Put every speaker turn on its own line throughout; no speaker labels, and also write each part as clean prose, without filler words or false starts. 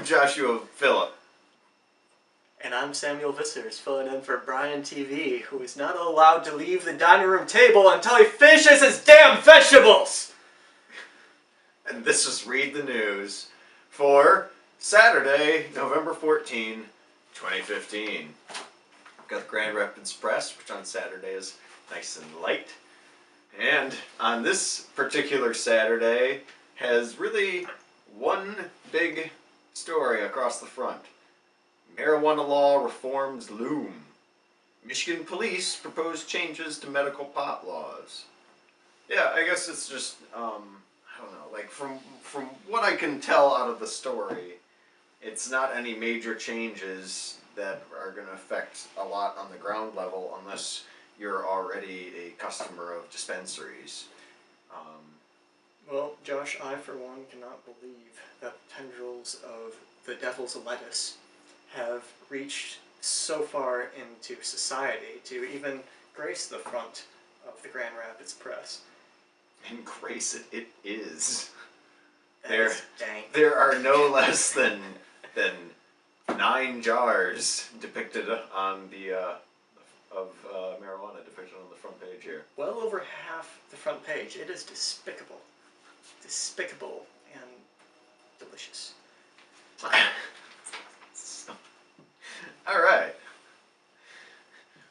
I'm Joshua Phillip.
And I'm Samuel Vissers, filling in for Brian TV, who is not allowed to leave the dining room table until he finishes his damn vegetables!
And this is Read the News for Saturday, November 14, 2015. We've got the Grand Rapids Press, which on Saturday is nice and light. And on this particular Saturday has really one big story across the front. Marijuana law reforms loom. Michigan police propose changes to medical pot laws. Yeah, I guess it's just, I don't know, like from what I can tell out of the story, it's not any major changes that are going to affect a lot on the ground level unless you're already a customer of dispensaries.
Well, Josh, I for one cannot believe that the tendrils of the devil's lettuce have reached so far into society to even grace the front of the Grand Rapids Press.
And grace it is.
Dang.
There are no less than 9 jars depicted on the of marijuana depicted on the front page here.
Well over half the front page. It is despicable. Despicable and delicious.
Alright.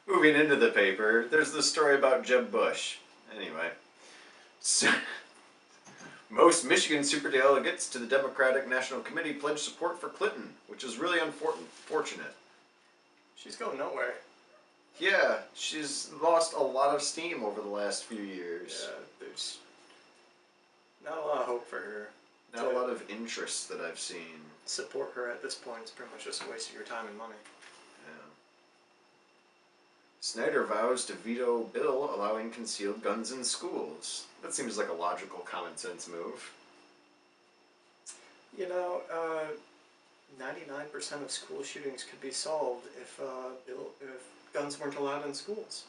Moving into the paper, there's the story about Jeb Bush. Anyway. So, most Michigan superdelegates to the Democratic National Committee pledged support for Clinton, which is really unfortunate.
She's going nowhere.
Yeah, she's lost a lot of steam over the last few years.
Yeah, there's not a lot of hope for her.
Not a lot of interest that I've seen.
Support her at this point is pretty much just a waste of your time and money.
Yeah. Snyder vows to veto bill allowing concealed guns in schools. That seems like a logical, common sense move.
You know, 99% of school shootings could be solved if guns weren't allowed in schools.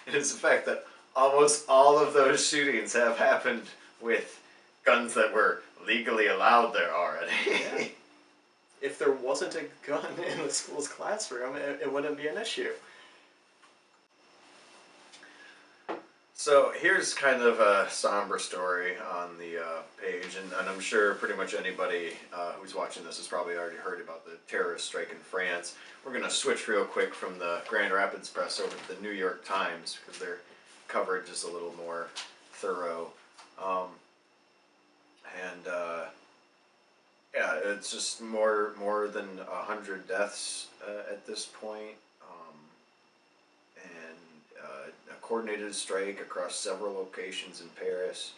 It is the fact that almost all of those shootings have happened with guns that were legally allowed there already.
Yeah. If there wasn't a gun in the school's classroom, it wouldn't be an issue.
So here's kind of a somber story on the page, and I'm sure pretty much anybody who's watching this has probably already heard about the terrorist strike in France. We're going to switch real quick from the Grand Rapids Press over to the New York Times because their coverage is a little more thorough. Yeah, it's just more than 100 deaths at this point. A coordinated strike across several locations in Paris.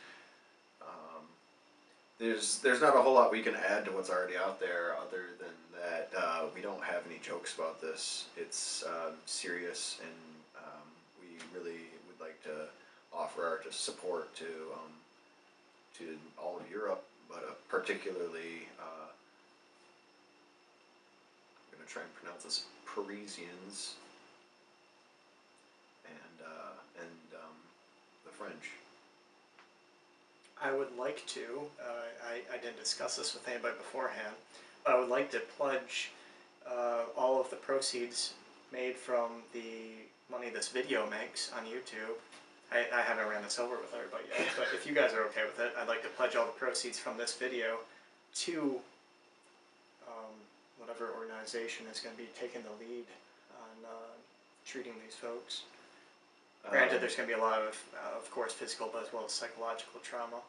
There's not a whole lot we can add to what's already out there other than that we don't have any jokes about this. It's serious, and we really would like to offer our support to all of Europe, but particularly I'm going to try and pronounce this, Parisians and the French.
I would like to, I didn't discuss this with anybody beforehand, but I would like to pledge all of the proceeds made from the money this video makes on YouTube. I haven't ran this over with everybody yet, but if you guys are okay with it, I'd like to pledge all the proceeds from this video to whatever organization is going to be taking the lead on treating these folks. Granted, there's going to be a lot of course, physical, but as well as psychological trauma.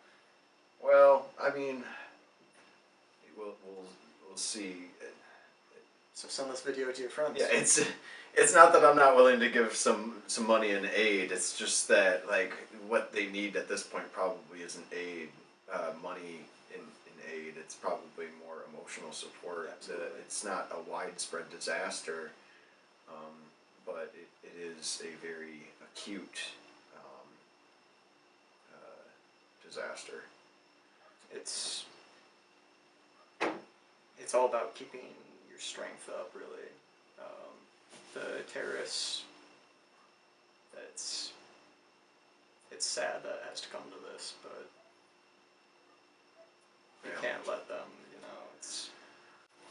Well, I mean, we'll see.
So send this video to your friends.
Yeah, it's not that I'm not willing to give some money in aid. It's just that like what they need at this point probably isn't aid, money in aid. It's probably more emotional support. It's not a widespread disaster, but it is a very acute disaster.
It's all about keeping your strength up, really. The terrorists, it's sad that it has to come to this, but You
Yeah.
can't let them, it's...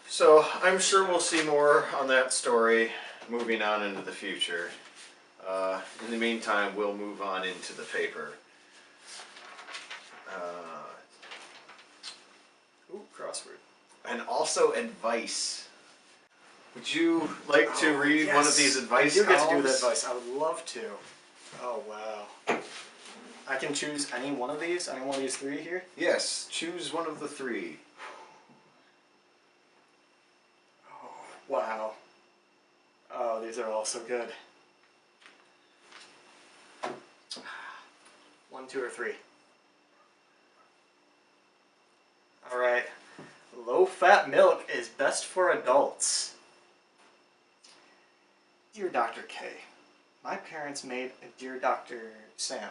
So I'm sure we'll see more on that story moving on into the future. In the meantime, we'll move on into the paper.
Ooh, crossword.
And also advice. Would you like to
Oh,
read one of
yes.
these advice
I do get to do
columns?
the advice. I would love to. Oh, wow. I can choose any one of these? Any one of these three here?
Yes, choose one of the three.
Oh, wow. Oh, these are all so good. 1, 2, or 3. Alright. Low-fat milk is best for adults. Dear Dr. K, Dear Dr. Sam,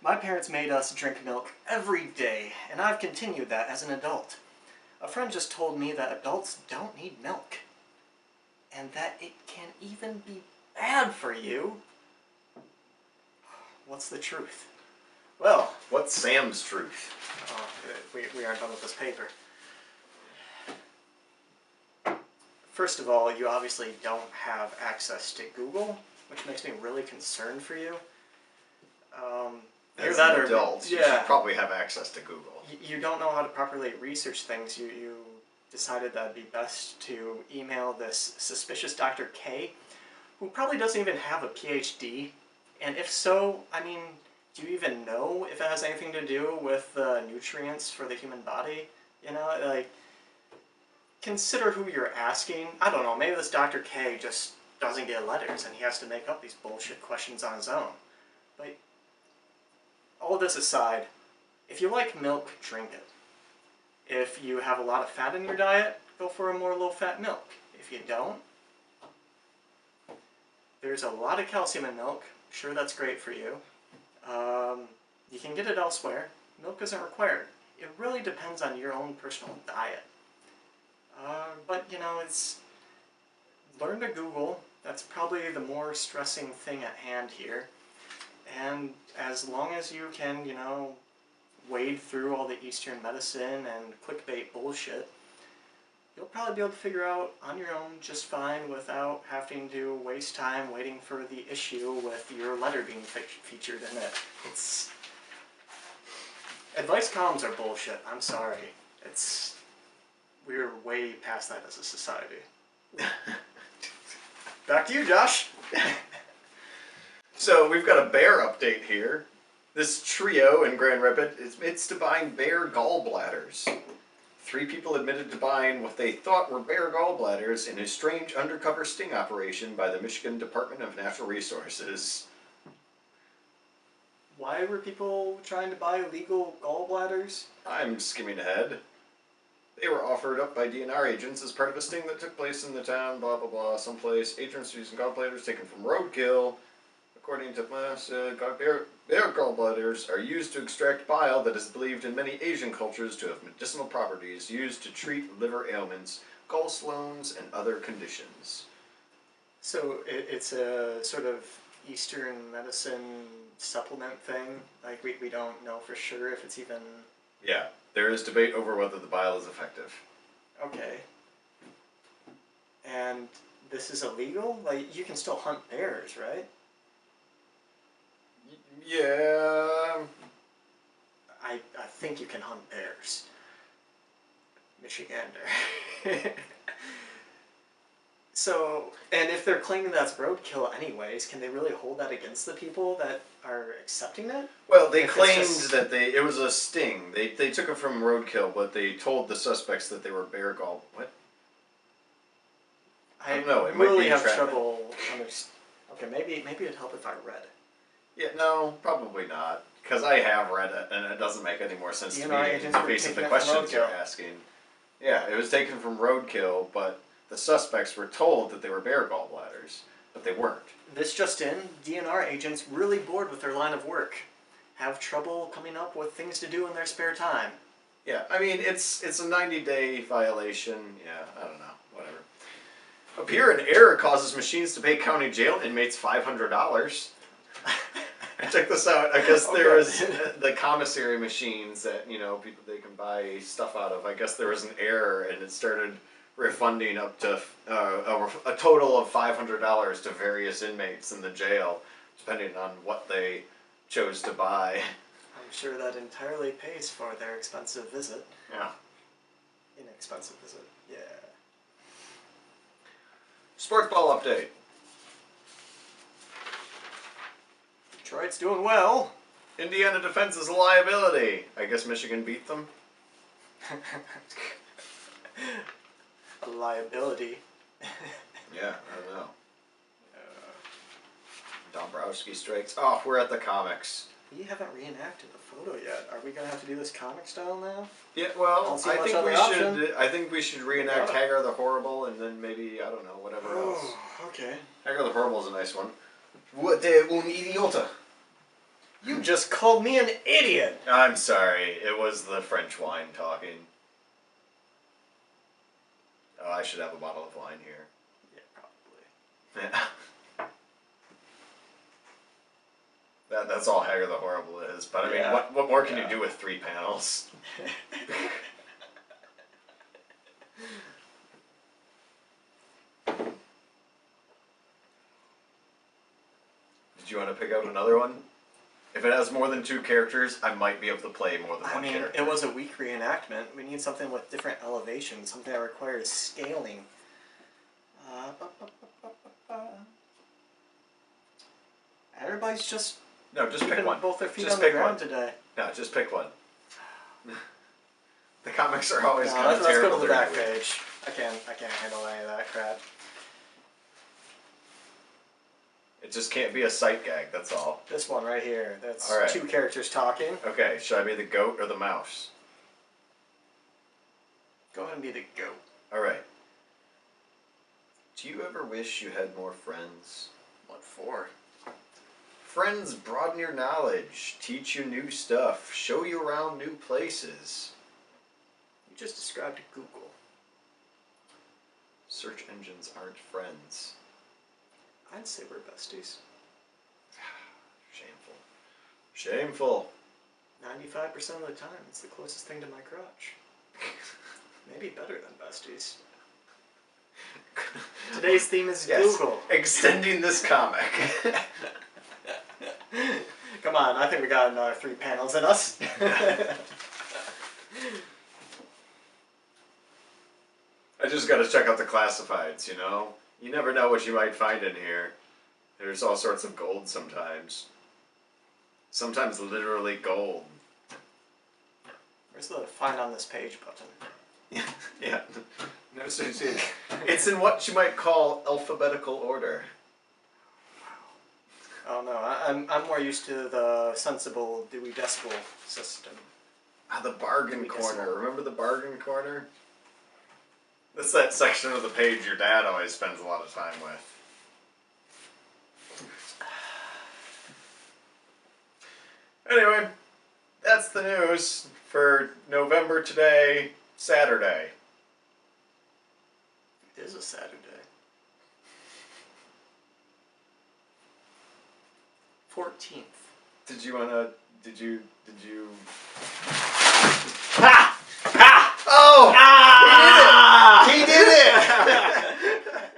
my parents made us drink milk every day, and I've continued that as an adult. A friend just told me that adults don't need milk, and that it can even be bad for you. What's the truth? Well,
What's Sam's truth?
we aren't done with this paper. First of all, you obviously don't have access to Google, which makes me really concerned for you.
As an adult, you
yeah,
should probably have access to Google.
you don't know how to properly research things. You decided that it'd be best to email this suspicious Dr. K, who probably doesn't even have a PhD. And if so, I mean, do you even know if it has anything to do with nutrients for the human body? You know, like, consider who you're asking. I don't know, maybe this Dr. K just doesn't get letters and he has to make up these bullshit questions on his own. But all this aside, if you like milk, drink it. If you have a lot of fat in your diet, go for a more low-fat milk. If you don't, there's a lot of calcium in milk. Sure, that's great for you. You can get it elsewhere. Milk isn't required. It really depends on your own personal diet. But, it's... Learn to Google. That's probably the more stressing thing at hand here. And as long as you can, wade through all the Eastern medicine and clickbait bullshit, you'll probably be able to figure out on your own just fine without having to waste time waiting for the issue with your letter being featured in it. It's... Advice columns are bullshit. I'm sorry. We're way past that as a society. Back to you, Josh.
So we've got a bear update here. This trio in Grand Rapids, it's to buying bear gallbladders. 3 people admitted to buying what they thought were bear gallbladders in a strange undercover sting operation by the Michigan Department of Natural Resources.
Why were people trying to buy illegal gallbladders?
I'm skimming ahead. They were offered up by DNR agents as part of a sting that took place in the town, blah blah blah, someplace. Agents using gallbladders taken from roadkill. According to bear gallbladders are used to extract bile that is believed in many Asian cultures to have medicinal properties used to treat liver ailments, gallstones, and other conditions.
So it's a sort of Eastern medicine supplement thing? Like, we don't know for sure if it's even...
Yeah, there is debate over whether the bile is effective.
Okay. And this is illegal? Like, you can still hunt bears, right?
Yeah.
I think you can hunt bears. Michigander. So, and if they're claiming that's roadkill anyways, can they really hold that against the people that are accepting it?
Well, they
If it's
claimed
just-
that it was a sting. They took it from roadkill, but they told the suspects that they were bear gall. What? I don't know, it might
really
be
have
entrapment.
trouble Okay, maybe it'd help if I read it.
Yeah, no, probably not. Because I have read it, and it doesn't make any more sense to
DNR
me in
agents
the
were
face of
taking
the
it from
questions you're
roadkill.
asking. Yeah, it was taken from roadkill, but the suspects were told that they were bear gallbladders, but they weren't.
This just in, DNR agents really bored with their line of work. Have trouble coming up with things to do in their spare time.
Yeah, I mean, it's a 90-day violation. Yeah, I don't know, whatever. Appear an error causes machines to pay county jail inmates $500. Check this out. I guess
Oh,
there
God.
was the commissary machines that people they can buy stuff out of. I guess there was an error and it started refunding up to a total of $500 to various inmates in the jail, depending on what they chose to buy.
I'm sure that entirely pays for their expensive visit.
Yeah.
Inexpensive visit. Yeah.
Sports ball update.
Detroit's doing well.
Indiana defense is a liability. I guess Michigan beat them.
A liability.
Yeah, I don't know. Dombrowski strikes. Oh, we're at the comics.
We haven't reenacted the photo yet. Are we gonna have to do this comic style now?
Yeah, well,
Don't see
I
much
think
other
we
option.
should. I think we should reenact
Got it.
Hagar the Horrible, and then maybe I don't know whatever else.
Oh, okay.
Hagar the Horrible is a nice one. What un idiota?
You just called me an idiot!
I'm sorry. It was the French wine talking. Oh, I should have a bottle of wine here.
Yeah, probably.
Yeah. That's all Hagar the Horrible is. But I mean,
Yeah.
what more can
Yeah.
you do with 3 panels? Did you want to pick out another one? If it has more than 2 characters, I might be able to play more than
I
one
mean,
character.
it was a weak reenactment. We need something with different elevations, something that requires scaling. Everybody's just
No, just pick
keeping
one.
both their feet
Just
on the
pick
ground
one.
today.
No, just pick one. The comics are always
No,
kind of
let's go
terrible.
to the back
during the week.
page. I can't handle any of that crap.
It just can't be a sight gag, that's all.
This one right here. That's
All right.
2 characters talking.
Okay, should I be the goat or the mouse?
Go ahead and be the goat.
Alright. Do you ever wish you had more friends?
What for?
Friends broaden your knowledge, teach you new stuff, show you around new places.
You just described Google.
Search engines aren't friends.
I'd say we're besties.
Shameful. Shameful.
95% of the time, it's the closest thing to my crotch. Maybe better than besties. Today's theme is
Yes.
Google.
Extending this comic.
Come on, I think we got another 3 panels in us.
I just gotta check out the classifieds, You never know what you might find in here. There's all sorts of gold sometimes. Sometimes literally gold.
Where's the find on this page button?
Yeah. No such thing. It's in what you might call alphabetical order.
Oh no, I'm more used to the sensible Dewey Decimal system.
Ah, the bargain
We
corner.
just-
Remember the bargain corner? That's that section of the page your dad always spends a lot of time with. Anyway, that's the news for November today, Saturday.
It is a Saturday. 14th.
Did you? Ha! Ha! Oh!
Ah!
He did it!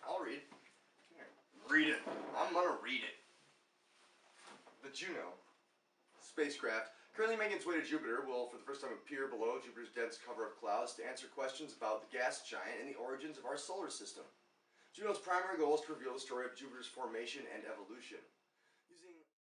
I'll read.
Read it.
I'm gonna read it. The Juno spacecraft, currently making its way to Jupiter, will for the first time appear below Jupiter's dense cover of clouds to answer questions about the gas giant and the origins of our solar system. Juno's primary goal is to reveal the story of Jupiter's formation and evolution.